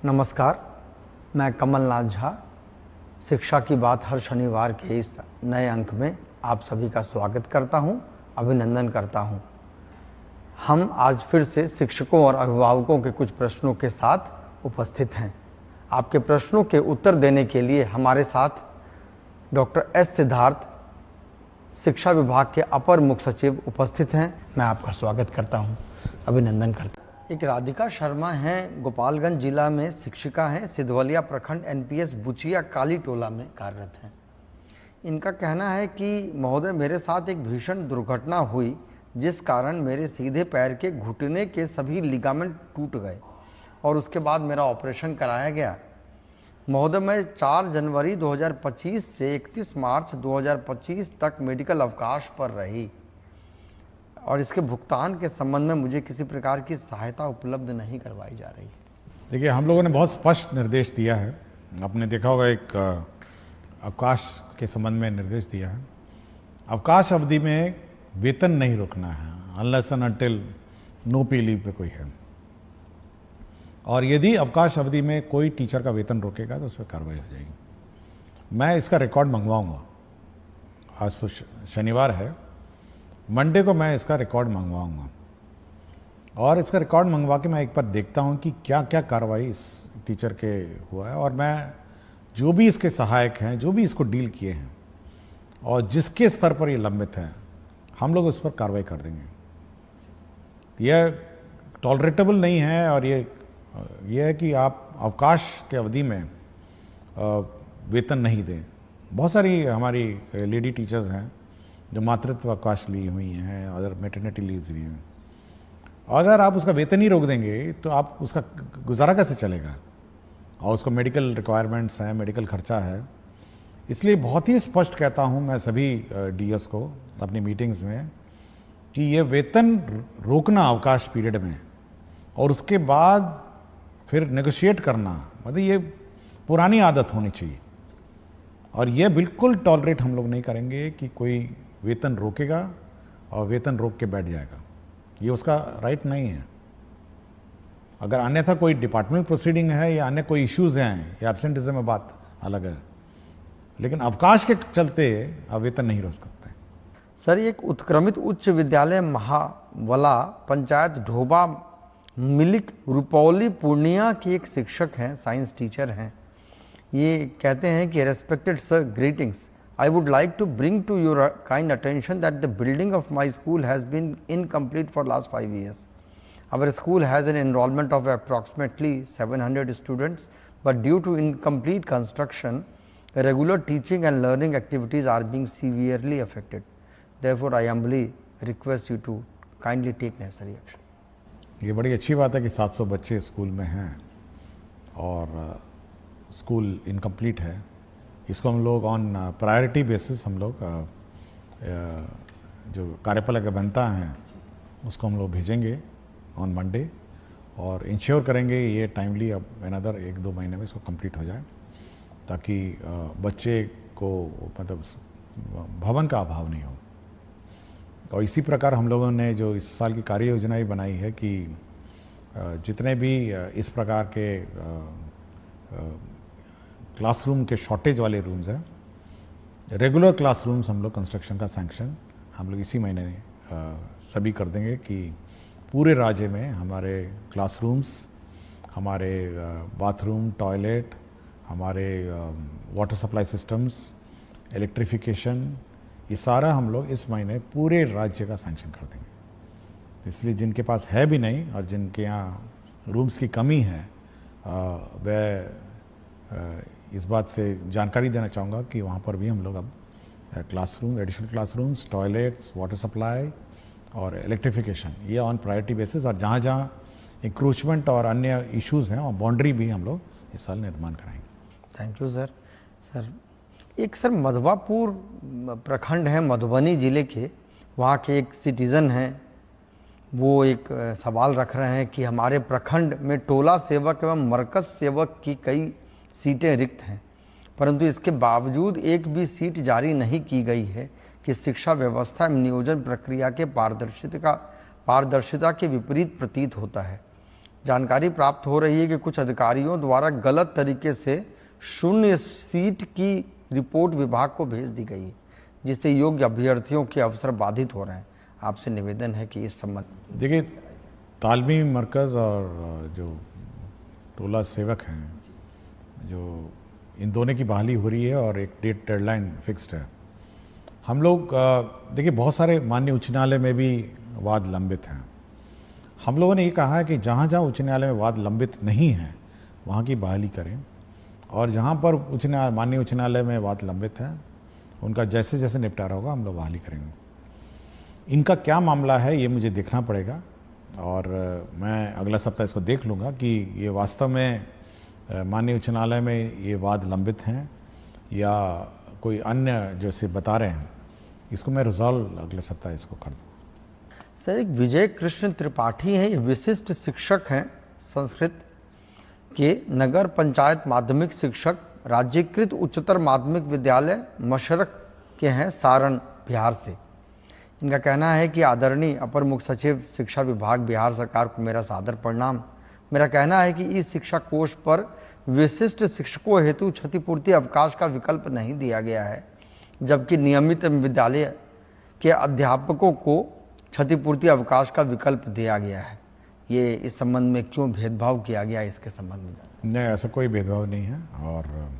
नमस्कार, मैं कमलनाथ झा। शिक्षा की बात हर शनिवार के इस नए अंक में आप सभी का स्वागत करता हूं, अभिनंदन करता हूं। हम आज फिर से शिक्षकों और अभिभावकों के कुछ प्रश्नों के साथ उपस्थित हैं। आपके प्रश्नों के उत्तर देने के लिए हमारे साथ डॉक्टर एस सिद्धार्थ, शिक्षा विभाग के अपर मुख्य सचिव उपस्थित हैं। मैं आपका स्वागत करता हूं, अभिनंदन करता हूं। एक राधिका शर्मा हैं, गोपालगंज जिला में शिक्षिका हैं, सिधवलिया प्रखंड एनपीएस बुचिया काली टोला में कार्यरत हैं। इनका कहना है कि महोदय, मेरे साथ एक भीषण दुर्घटना हुई जिस कारण मेरे सीधे पैर के घुटने के सभी लिगामेंट टूट गए और उसके बाद मेरा ऑपरेशन कराया गया। महोदय, मैं 4 जनवरी 2025 से 31 मार्च 2025 तक मेडिकल अवकाश पर रही और इसके भुगतान के संबंध में मुझे किसी प्रकार की सहायता उपलब्ध नहीं करवाई जा रही है। देखिए, हम लोगों ने बहुत स्पष्ट निर्देश दिया है। आपने देखा होगा, एक अवकाश के संबंध में निर्देश दिया है। अवकाश अवधि में वेतन नहीं रोकना है, अनलेस एंड अनटिल नो पे लीव पे कोई है। और यदि अवकाश अवधि में कोई टीचर का वेतन रोकेगा तो उस पर कार्रवाई हो जाएगी। मैं इसका रिकॉर्ड मंगवाऊंगा। आज तो शनिवार है, मंडे को मैं इसका रिकॉर्ड मंगवाऊंगा और इसका रिकॉर्ड मंगवा के मैं एक बार देखता हूं कि क्या क्या कार्रवाई इस टीचर के हुआ है, और मैं जो भी इसके सहायक हैं, जो भी इसको डील किए हैं और जिसके स्तर पर ये लंबित है, हम लोग उस पर कार्रवाई कर देंगे। यह टॉलरेटेबल नहीं है। और ये है कि आप अवकाश के अवधि में वेतन नहीं दें। बहुत सारी हमारी लेडी टीचर्स हैं जो मातृत्व अवकाश ली हुई हैं, अदर मैटरनिटी लीव्स ली हैं। अगर आप उसका वेतन ही रोक देंगे तो आप उसका गुजारा कैसे चलेगा, और उसको मेडिकल रिक्वायरमेंट्स हैं, मेडिकल खर्चा है। इसलिए बहुत ही स्पष्ट कहता हूं मैं सभी डीएस को अपनी मीटिंग्स में कि ये वेतन रोकना अवकाश पीरियड में और उसके बाद फिर नेगोशिएट करना, मतलब ये पुरानी आदत होनी चाहिए। और ये बिल्कुल टॉलरेट हम लोग नहीं करेंगे कि कोई वेतन रोकेगा और वेतन रोक के बैठ जाएगा। ये उसका राइट नहीं है। अगर अन्यथा कोई डिपार्टमेंट प्रोसीडिंग है या अन्य कोई इश्यूज हैं या एब्सेंटिज्म में, बात अलग है, लेकिन अवकाश के चलते आप वेतन नहीं रोक सकते। सर, एक उत्क्रमित उच्च विद्यालय महावला पंचायत ढोबा मिलिक रुपौली पूर्णिया के एक शिक्षक हैं, साइंस टीचर हैं। ये कहते हैं कि respected sir, greetings, I would like to bring to your kind attention that the building of my school has been incomplete for last 5 years. Our school has an enrollment of approximately 700 students, but due to incomplete construction, regular teaching and learning activities are being severely affected. Therefore, I humbly request you to kindly take necessary action. ये बड़ी अच्छी बात है कि 700 बच्चे school में हैं और स्कूल इनकम्प्लीट है। इसको हम लोग ऑन प्रायोरिटी बेसिस, हम लोग जो कार्यपालक अभियंता हैं उसको हम लोग भेजेंगे ऑन मंडे और इंश्योर करेंगे ये टाइमली अब अनदर 1-2 महीने में इसको कंप्लीट हो जाए, ताकि बच्चे को मतलब भवन का अभाव नहीं हो। और इसी प्रकार हम लोगों ने जो इस साल की कार्य योजना भी बनाई है कि जितने भी इस प्रकार के क्लासरूम के शॉर्टेज वाले रूम्स हैं, रेगुलर क्लासरूम्स हम लोग कंस्ट्रक्शन का सैंक्शन हम लोग इसी महीने सभी कर देंगे कि पूरे राज्य में हमारे क्लासरूम्स, हमारे बाथरूम, टॉयलेट, हमारे वाटर सप्लाई सिस्टम्स, इलेक्ट्रिफिकेशन, ये सारा हम लोग इस महीने पूरे राज्य का सैंक्शन कर देंगे। इसलिए जिनके पास है भी नहीं और जिनके यहाँ रूम्स की कमी है, वह इस बात से जानकारी देना चाहूँगा कि वहाँ पर भी हम लोग अब classroom, additional classrooms, toilets, water supply और इलेक्ट्रिफिकेशन, ये ऑन प्रायोरिटी बेसिस, और जहाँ जहाँ इंक्रोचमेंट और अन्य इश्यूज़ हैं और बाउंड्री भी हम लोग इस साल निर्माण कराएंगे। Thank you sir. एक सर, मधवापुर प्रखंड है मधुबनी जिले के, वहाँ के एक सिटीज़न हैं, वो एक सवाल रख रहे हैं कि हमारे प्रखंड में टोला सेवक एवं मरकज सेवक की कई सीटें रिक्त हैं, परंतु इसके बावजूद एक भी सीट जारी नहीं की गई है कि शिक्षा व्यवस्था एवं नियोजन प्रक्रिया के पारदर्शिता के विपरीत प्रतीत होता है। जानकारी प्राप्त हो रही है कि कुछ अधिकारियों द्वारा गलत तरीके से शून्य सीट की रिपोर्ट विभाग को भेज दी गई है, जिससे योग्य अभ्यर्थियों के अवसर बाधित हो रहे हैं। आपसे निवेदन है कि इस संबंध देखिए, तालमी मरकज़ और जो टोला सेवक हैं, जो इन दोनों की बहाली हो रही है और एक डेडलाइन फिक्स्ड है। हम लोग देखिए, बहुत सारे माननीय उच्च न्यायालय में भी वाद लंबित हैं। हम लोगों ने ये कहा है कि जहाँ जहाँ उच्च न्यायालय में वाद लंबित नहीं है वहाँ की बहाली करें, और जहाँ पर माननीय उच्च न्यायालय में वाद लंबित है उनका जैसे जैसे निपटारा होगा हम लोग बहाली करेंगे। इनका क्या मामला है ये मुझे देखना पड़ेगा, और मैं अगला सप्ताह इसको देख लूँगा कि ये वास्तव में माननीय उच्च न्यायालय में ये वाद लंबित हैं या कोई अन्य जैसे बता रहे हैं। इसको मैं रिजॉल्व अगले सप्ताह इसको कर दूँ। सर, एक विजय कृष्ण त्रिपाठी हैं, ये विशिष्ट शिक्षक हैं संस्कृत के, नगर पंचायत माध्यमिक शिक्षक, राज्यकृत उच्चतर माध्यमिक विद्यालय मशरक के हैं, सारण बिहार से। इनका कहना है कि आदरणीय अपर मुख्य सचिव शिक्षा विभाग बिहार सरकार को मेरा सादर प्रणाम। मेरा कहना है कि इस शिक्षा कोष पर विशिष्ट शिक्षकों हेतु क्षतिपूर्ति अवकाश का विकल्प नहीं दिया गया है, जबकि नियमित विद्यालय के अध्यापकों को क्षतिपूर्ति अवकाश का विकल्प दिया गया है। ये इस संबंध में क्यों भेदभाव किया गया, इसके संबंध में? नहीं, ऐसा कोई भेदभाव नहीं है। और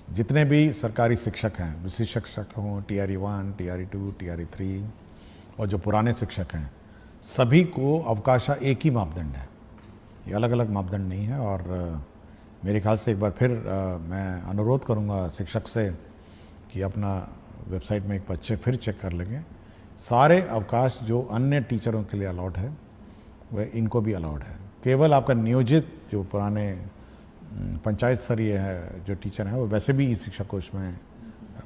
जितने भी सरकारी शिक्षक हैं, विशिष्ट शिक्षक हों, TRE 1, TRE 2, TRE 3 और जो पुराने शिक्षक हैं, सभी को अवकाश एक ही मापदंड है, ये अलग अलग मापदंड नहीं है। और मेरे ख्याल से एक बार फिर मैं अनुरोध करूंगा शिक्षक से कि अपना वेबसाइट में एक बार फिर चेक कर लेंगे। सारे अवकाश जो अन्य टीचरों के लिए अलाउड है वह इनको भी अलाउड है। केवल आपका नियोजित जो पुराने पंचायत स्तरीय है जो टीचर हैं, वो वैसे भी इस शिक्षा कोष में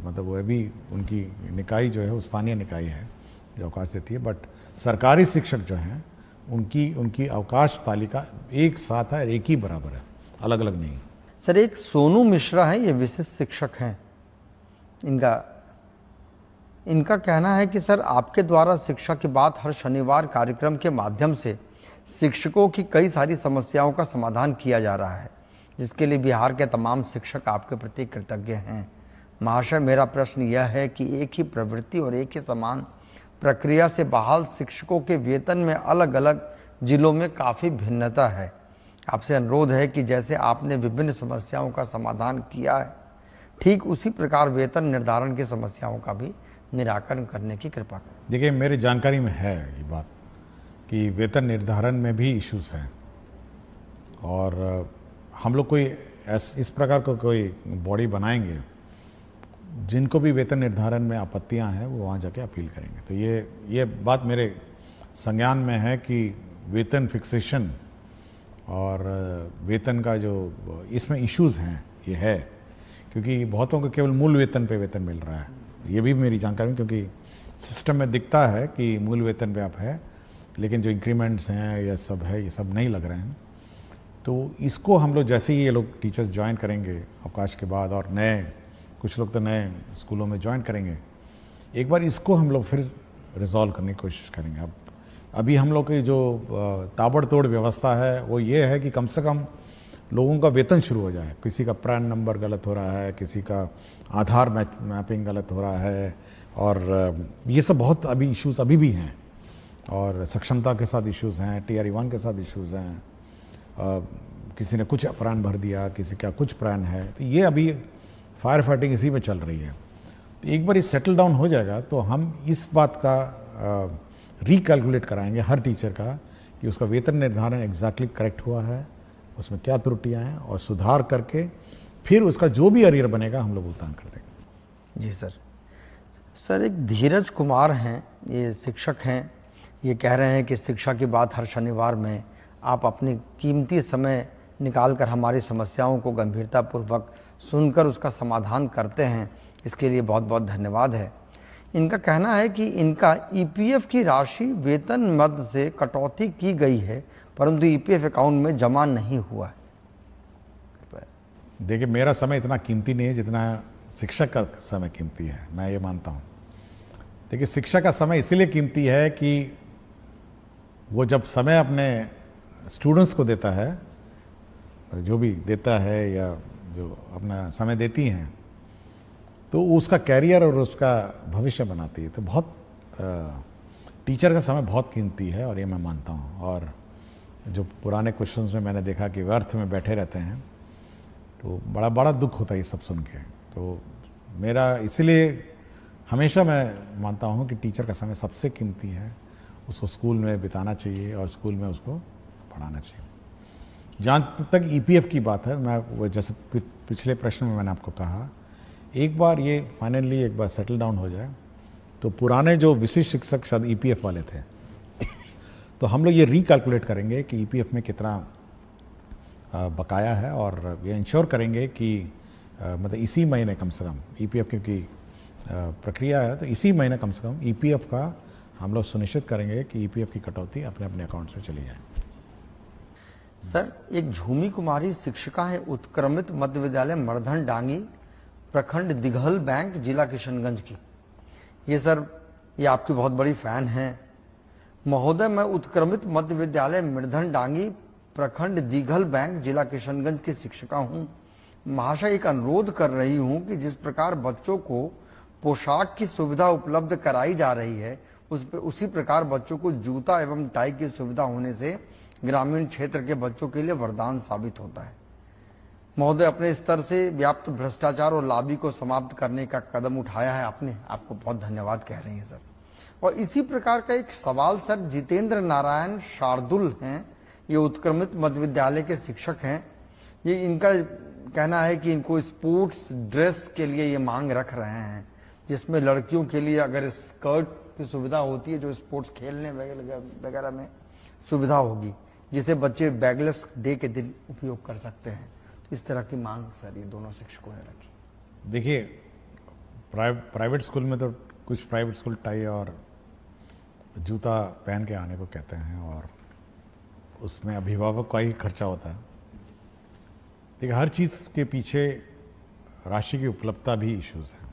मतलब वह भी उनकी निकाय जो है वो स्थानीय निकाय है जो अवकाश देती है। बट सरकारी शिक्षक जो हैं उनकी अवकाश तालिका एक साथ है, एक ही बराबर है, अलग अलग नहीं। सर, एक सोनू मिश्रा हैं, ये विशिष्ट शिक्षक हैं। इनका कहना है कि सर, आपके द्वारा शिक्षा की बात हर शनिवार कार्यक्रम के माध्यम से शिक्षकों की कई सारी समस्याओं का समाधान किया जा रहा है, जिसके लिए बिहार के तमाम शिक्षक आपके प्रति कृतज्ञ हैं। महाशय, मेरा प्रश्न यह है कि एक ही प्रवृत्ति और एक ही समान प्रक्रिया से बहाल शिक्षकों के वेतन में अलग अलग जिलों में काफ़ी भिन्नता है। आपसे अनुरोध है कि जैसे आपने विभिन्न समस्याओं का समाधान किया है, ठीक उसी प्रकार वेतन निर्धारण की समस्याओं का भी निराकरण करने की कृपा करें। देखिए, मेरी जानकारी में है ये बात कि वेतन निर्धारण में भी इश्यूज हैं, और हम लोग कोई इस प्रकार का कोई बॉडी बनाएंगे जिनको भी वेतन निर्धारण में आपत्तियां हैं वो वहाँ जाके अपील करेंगे। तो ये बात मेरे संज्ञान में है कि वेतन फिक्सेशन और वेतन का जो इसमें इश्यूज हैं ये है, क्योंकि बहुतों को केवल मूल वेतन पे वेतन मिल रहा है। ये भी मेरी जानकारी में, क्योंकि सिस्टम में दिखता है कि मूल वेतन पे आप है, लेकिन जो इंक्रीमेंट्स हैं ये सब है, ये सब नहीं लग रहे हैं। तो इसको हम लोग जैसे ही ये लोग टीचर्स ज्वाइन करेंगे अवकाश के बाद, और कुछ लोग तो नए स्कूलों में ज्वाइन करेंगे, एक बार इसको हम लोग फिर रिजॉल्व करने की कोशिश करेंगे। अभी हम लोग की जो ताबड़तोड़ व्यवस्था है वो ये है कि कम से कम लोगों का वेतन शुरू हो जाए। किसी का प्रान नंबर गलत हो रहा है, किसी का आधार मैपिंग गलत हो रहा है, और ये सब बहुत अभी इश्यूज अभी भी हैं, और सक्षमता के साथ इश्यूज हैं, TRE 1 के साथ इश्यूज हैं, किसी ने कुछ प्राण भर दिया, किसी का कुछ प्राण है। तो ये अभी फायर फाइटिंग इसी में चल रही है। तो एक बार ये सेटल डाउन हो जाएगा तो हम इस बात का रिकैलकुलेट कराएंगे हर टीचर का कि उसका वेतन निर्धारण एग्जैक्टली करेक्ट हुआ है, उसमें क्या त्रुटियां हैं, और सुधार करके फिर उसका जो भी अरियर बनेगा हम लोग भुगतान कर देंगे। जी सर, एक धीरज कुमार हैं, ये शिक्षक हैं। ये कह रहे हैं कि शिक्षा की बात हर शनिवार में आप अपनी कीमती समय निकालकर हमारी समस्याओं को गंभीरतापूर्वक सुनकर उसका समाधान करते हैं, इसके लिए बहुत बहुत धन्यवाद है। इनका कहना है कि इनका EPF की राशि वेतन मद से कटौती की गई है, परंतु EPF अकाउंट में जमा नहीं हुआ है। देखिए, मेरा समय इतना कीमती नहीं है जितना शिक्षक का समय कीमती है, मैं ये मानता हूँ। देखिए, शिक्षक का समय इसीलिए कीमती है कि वो जब समय अपने स्टूडेंट्स को देता है, जो भी देता है या जो अपना समय देती हैं, तो उसका कैरियर और उसका भविष्य बनाती है। तो बहुत टीचर का समय बहुत कीमती है, और ये मैं मानता हूँ। और जो पुराने क्वेश्चंस में मैंने देखा कि व्यर्थ में बैठे रहते हैं, तो बड़ा बड़ा दुख होता है ये सब सुन के। तो मेरा इसलिए हमेशा मैं मानता हूँ कि टीचर का समय सबसे कीमती है, उसको स्कूल में बिताना चाहिए और स्कूल में उसको पढ़ाना चाहिए। जहाँ तक ईपीएफ की बात है, मैं वो जैसे पिछले प्रश्न में मैंने आपको कहा, एक बार ये फाइनली एक बार सेटल डाउन हो जाए, तो पुराने जो विशिष्ट शिक्षक शायद ईपीएफ वाले थे, तो हम लोग ये रिकैलकुलेट करेंगे कि ईपीएफ में कितना बकाया है, और ये इंश्योर करेंगे कि मतलब इसी महीने कम से कम ईपीएफ, क्योंकि प्रक्रिया है, तो इसी महीने कम से कम ईपीएफ का हम लोग सुनिश्चित करेंगे कि ईपीएफ की कटौती अपने अपने अकाउंट्स में चली जाए। सर, एक झूमी कुमारी शिक्षिका है उत्क्रमित मध्य विद्यालय मर्धन डांगी, प्रखंड दिघल बैंक, जिला किशनगंज की। ये आपकी बहुत बड़ी फैन हैं। महोदय, मैं उत्क्रमित मध्य विद्यालय मर्धन डांगी, प्रखंड दिघल बैंक, जिला किशनगंज की शिक्षिका हूँ। महाशय, एक अनुरोध कर रही हूँ कि जिस प्रकार बच्चों को पोशाक की सुविधा उपलब्ध कराई जा रही है, उसी प्रकार बच्चों को जूता एवं टाई की सुविधा होने से ग्रामीण क्षेत्र के बच्चों के लिए वरदान साबित होता है। महोदय, अपने स्तर से व्याप्त भ्रष्टाचार और लॉबी को समाप्त करने का कदम उठाया है आपने, आपको बहुत धन्यवाद कह रहे हैं सर। और इसी प्रकार का एक सवाल सर, जितेंद्र नारायण शार्दुल हैं, ये उत्क्रमित मध्य विद्यालय के शिक्षक हैं। ये इनका कहना है कि इनको स्पोर्ट्स ड्रेस के लिए ये मांग रख रहे हैं, जिसमें लड़कियों के लिए अगर स्कर्ट की सुविधा होती है, जो स्पोर्ट्स खेलने वगैरह में सुविधा होगी, जिसे बच्चे बैगलेस डे के दिन उपयोग कर सकते हैं। इस तरह की मांग सर ये दोनों शिक्षकों ने रखी। देखिए, प्राइवेट स्कूल में तो कुछ प्राइवेट स्कूल टाई और जूता पहन के आने को कहते हैं, और उसमें अभिभावक का ही खर्चा होता है। देखिए, हर चीज़ के पीछे राशि की उपलब्धता भी इश्यूज़ है।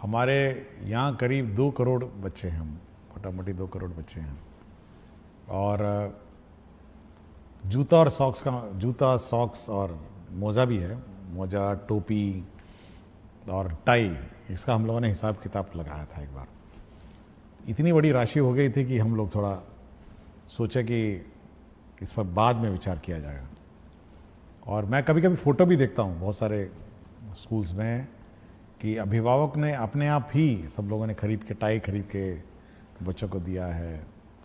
हमारे यहाँ करीब 2 करोड़ बच्चे हैं, मोटा मोटी 2 करोड़ बच्चे हैं, और जूता, सॉक्स और मोज़ा भी है, मोज़ा, टोपी और टाई, इसका हम लोगों ने हिसाब किताब लगाया था एक बार। इतनी बड़ी राशि हो गई थी कि हम लोग थोड़ा सोचे कि इस पर बाद में विचार किया जाएगा। और मैं कभी कभी फ़ोटो भी देखता हूँ बहुत सारे स्कूल्स में कि अभिभावक ने अपने आप ही, सब लोगों ने खरीद के, टाई खरीद के बच्चों को दिया है।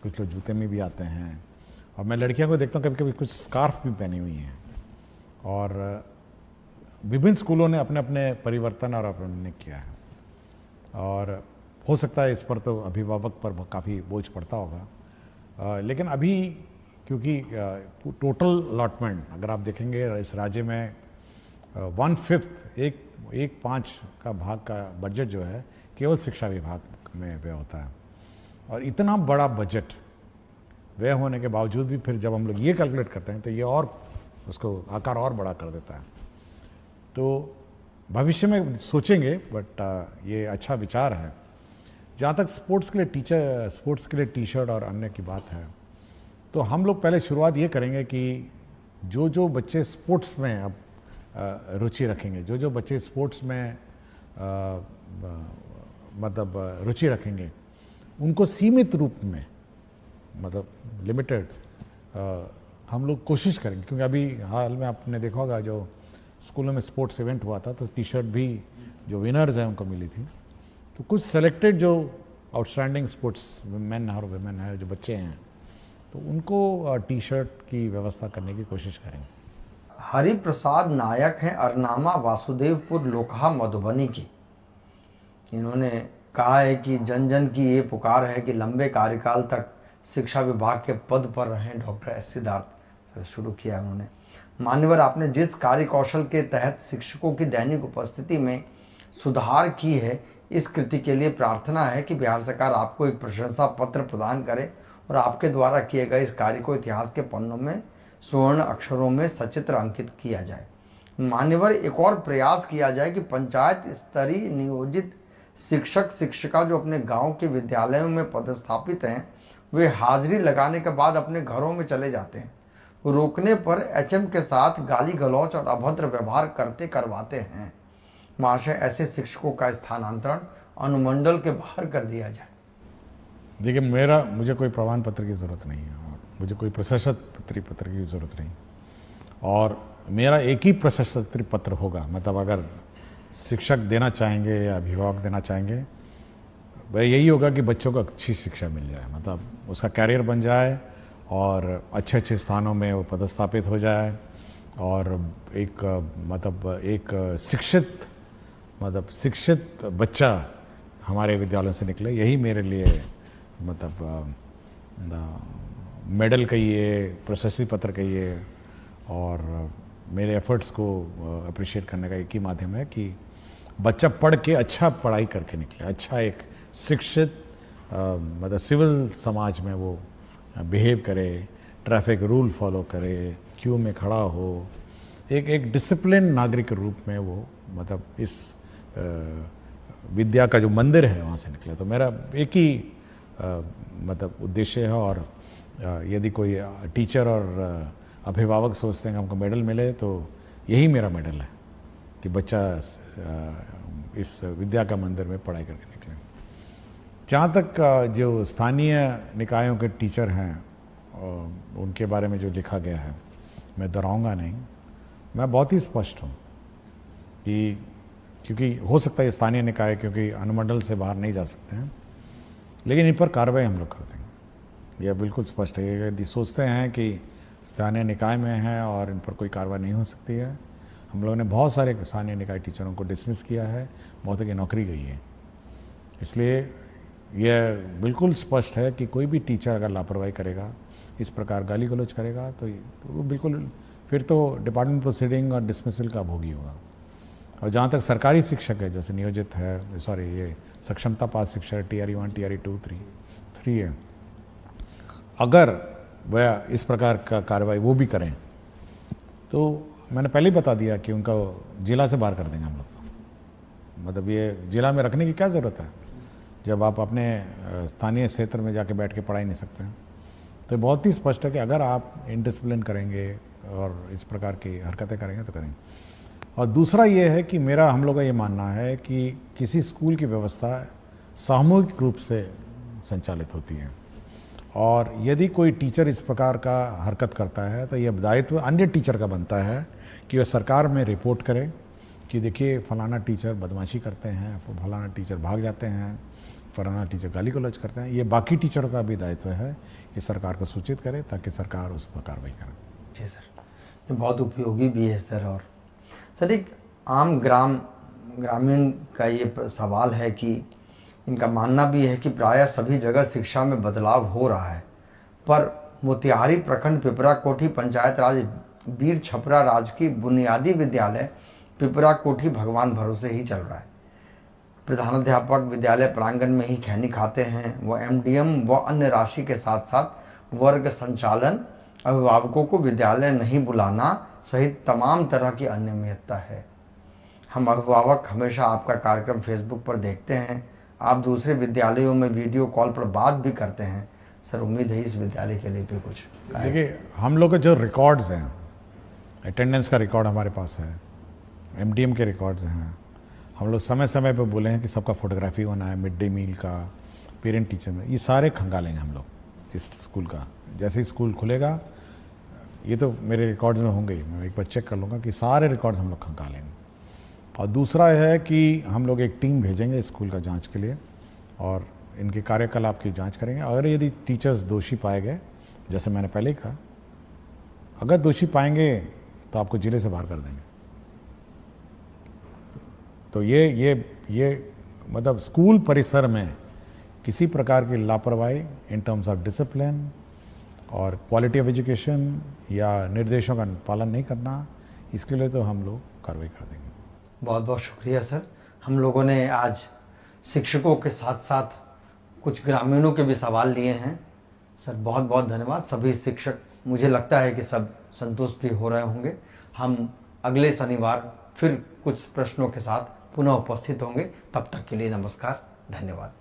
कुछ लोग जूते में भी आते हैं, और मैं लड़कियों को देखता हूँ कभी कभी कुछ स्कार्फ भी पहनी हुई हैं। और विभिन्न स्कूलों ने अपने अपने परिवर्तन और अपने किया है, और हो सकता है इस पर तो अभिभावक पर काफ़ी बोझ पड़ता होगा। लेकिन अभी क्योंकि टोटल अलॉटमेंट अगर आप देखेंगे इस राज्य में 1/5 एक पाँच का भाग का बजट जो है केवल शिक्षा विभाग में व्यय होता है। और इतना बड़ा बजट व्यय होने के बावजूद भी फिर जब हम लोग ये कैलकुलेट करते हैं तो ये और उसको आकार और बड़ा कर देता है। तो भविष्य में सोचेंगे, बट ये अच्छा विचार है। जहाँ तक स्पोर्ट्स के लिए टी शर्ट और अन्य की बात है, तो हम लोग पहले शुरुआत ये करेंगे कि जो बच्चे स्पोर्ट्स में अब रुचि रखेंगे, जो बच्चे स्पोर्ट्स में मतलब रुचि रखेंगे, उनको सीमित रूप में, मतलब लिमिटेड, हम लोग कोशिश करेंगे। क्योंकि अभी हाल में आपने देखा होगा जो स्कूलों में स्पोर्ट्स इवेंट हुआ था, तो टी शर्ट भी जो विनर्स हैं उनको मिली थी। तो कुछ सेलेक्टेड जो आउटस्टैंडिंग स्पोर्ट्स मैन और वुमेन है, जो बच्चे हैं, तो उनको टी शर्ट की व्यवस्था करने की कोशिश करेंगे। हरि प्रसाद नायक हैं, अरनामा, वासुदेवपुर, लोकहा, मधुबनी की। इन्होंने कहा है कि जन जन की ये पुकार है कि लंबे कार्यकाल तक शिक्षा विभाग के पद पर रहें डॉक्टर एस सिद्धार्थ। शुरू किया उन्होंने। मान्यवर, आपने जिस कार्य कौशल के तहत शिक्षकों की दैनिक उपस्थिति में सुधार की है, इस कृति के लिए प्रार्थना है कि बिहार सरकार आपको एक प्रशंसा पत्र प्रदान करे और आपके द्वारा किए गए इस कार्य को इतिहास के पन्नों में स्वर्ण अक्षरों में सचित्र अंकित किया जाए। मान्यवर, एक और प्रयास किया जाए कि पंचायत स्तरीय नियोजित शिक्षक शिक्षिका जो अपने गांव के विद्यालयों में पदस्थापित हैं, वे हाजिरी लगाने के बाद अपने घरों में चले जाते हैं। रोकने पर एचएम के साथ गाली गलौच और अभद्र व्यवहार करवाते हैं। महाशय, ऐसे शिक्षकों का स्थानांतरण अनुमंडल के बाहर कर दिया जाए। देखिए, मुझे कोई प्रमाण पत्र की ज़रूरत नहीं है, मुझे कोई प्रशस्ति पत्र की ज़रूरत नहीं, और मेरा एक ही प्रशस्ति पत्र होगा। मतलब अगर शिक्षक देना चाहेंगे या अभिभावक देना चाहेंगे, वह यही होगा कि बच्चों को अच्छी शिक्षा मिल जाए, मतलब उसका कैरियर बन जाए और अच्छे अच्छे स्थानों में वो पदस्थापित हो जाए, और एक शिक्षित बच्चा हमारे विद्यालयों से निकले। यही मेरे लिए मेडल कहिए, प्रशस्ति पत्र कहिए, और मेरे एफर्ट्स को अप्रिशिएट करने का एक ही माध्यम है कि बच्चा पढ़ के अच्छा पढ़ाई करके निकले, अच्छा एक शिक्षित सिविल समाज में वो बिहेव करे, ट्रैफिक रूल फॉलो करे, क्यू में खड़ा हो, एक डिसिप्लिन नागरिक के रूप में वो इस विद्या का जो मंदिर है वहाँ से निकले। तो मेरा एक ही उद्देश्य है, और यदि कोई टीचर और अभिभावक सोचते हैं कि हमको मेडल मिले, तो यही मेरा मेडल है कि बच्चा इस विद्या का मंदिर में पढ़ाई करके निकले। जहाँ तक जो स्थानीय निकायों के टीचर हैं उनके बारे में जो लिखा गया है, मैं दोहराऊंगा नहीं, मैं बहुत ही स्पष्ट हूँ कि क्योंकि हो सकता है स्थानीय निकाय क्योंकि अनुमंडल से बाहर नहीं जा सकते हैं, लेकिन इन पर कार्रवाई हम लोग कर देंगे। यह बिल्कुल स्पष्ट है। यदि सोचते हैं कि स्थानीय निकाय में है और इन पर कोई कार्रवाई नहीं हो सकती है, हम लोगों ने बहुत सारे स्थानीय निकाय टीचरों को डिसमिस किया है, बहुतों की नौकरी गई है। इसलिए यह बिल्कुल स्पष्ट है कि कोई भी टीचर अगर लापरवाही करेगा, इस प्रकार गाली गलौज करेगा, तो वो बिल्कुल फिर तो डिपार्टमेंट प्रोसीडिंग और डिसमिसल का भोगी होगा। और जहाँ तक सरकारी शिक्षक है, जैसे नियोजित है, ये सक्षमता पास शिक्षक TRE 1, TRE 2, 3 है, अगर वह इस प्रकार का कार्रवाई वो भी करें, तो मैंने पहले ही बता दिया कि उनका जिला से बाहर कर देंगे हम लोग। ये जिला में रखने की क्या ज़रूरत है जब आप अपने स्थानीय क्षेत्र में जाके बैठ के पढ़ा ही नहीं सकते हैं। तो बहुत ही स्पष्ट है कि अगर आप इनडिसिप्लिन करेंगे और इस प्रकार की हरकतें करेंगे तो करेंगे। और दूसरा ये है कि हम लोग का ये मानना है कि किसी स्कूल की व्यवस्था सामूहिक रूप से संचालित होती है, और यदि कोई टीचर इस प्रकार का हरकत करता है तो यह दायित्व अन्य टीचर का बनता है कि वह सरकार में रिपोर्ट करे कि देखिए फलाना टीचर बदमाशी करते हैं, फलाना टीचर भाग जाते हैं, फलाना टीचर गाली गलौज करते हैं। ये बाकी टीचरों का भी दायित्व है कि सरकार को सूचित करे ताकि सरकार उस पर कार्रवाई करे। जी सर, ये बहुत उपयोगी भी है सर। और सर, एक आम ग्रामीण का ये सवाल है कि इनका मानना भी है कि प्रायः सभी जगह शिक्षा में बदलाव हो रहा है, पर मोतिहारी प्रखंड पिपरा कोठी पंचायत राज वीर छपरा राजकीय बुनियादी विद्यालय पिपरा कोठी भगवान भरोसे ही चल रहा है। प्रधानाध्यापक विद्यालय प्रांगण में ही खैनी खाते हैं। वह MDM व अन्य राशि के साथ साथ वर्ग संचालन, अभिभावकों को विद्यालय नहीं बुलाना सहित तमाम तरह की अनियमितता है। हम अभिभावक हमेशा आपका कार्यक्रम फेसबुक पर देखते हैं। आप दूसरे विद्यालयों में वीडियो कॉल पर बात भी करते हैं। सर, उम्मीद है इस विद्यालय के लिए भी कुछ। देखिए, हम लोग के जो रिकॉर्ड्स हैं, अटेंडेंस का रिकॉर्ड हमारे पास है, MDM के रिकॉर्ड्स हैं। हम लोग समय समय पर बोले हैं कि सबका फोटोग्राफी होना है, मिड डे मील का, पेरेंट टीचर में, ये सारे खंगालेंगे हम लोग इस स्कूल का। जैसे ही स्कूल खुलेगा, ये तो मेरे रिकॉर्ड्स में होंगे ही, मैं एक बार चेक कर लूँगा कि सारे रिकॉर्ड्स हम लोग खंगालेंगे। और दूसरा है कि हम लोग एक टीम भेजेंगे स्कूल का जांच के लिए, और इनके कार्यकलाप की जांच करेंगे। अगर यदि टीचर्स दोषी पाए गए, जैसे मैंने पहले ही कहा, अगर दोषी पाएंगे तो आपको जिले से बाहर कर देंगे। तो ये स्कूल परिसर में किसी प्रकार की लापरवाही इन टर्म्स ऑफ डिसिप्लिन और क्वालिटी ऑफ एजुकेशन या निर्देशों का पालन नहीं करना, इसके लिए तो हम लोग कार्रवाई कर देंगे। बहुत बहुत शुक्रिया सर। हम लोगों ने आज शिक्षकों के साथ साथ कुछ ग्रामीणों के भी सवाल लिए हैं। सर, बहुत बहुत धन्यवाद। सभी शिक्षक, मुझे लगता है कि सब संतुष्ट भी हो रहे होंगे। हम अगले शनिवार फिर कुछ प्रश्नों के साथ पुनः उपस्थित होंगे। तब तक के लिए नमस्कार, धन्यवाद।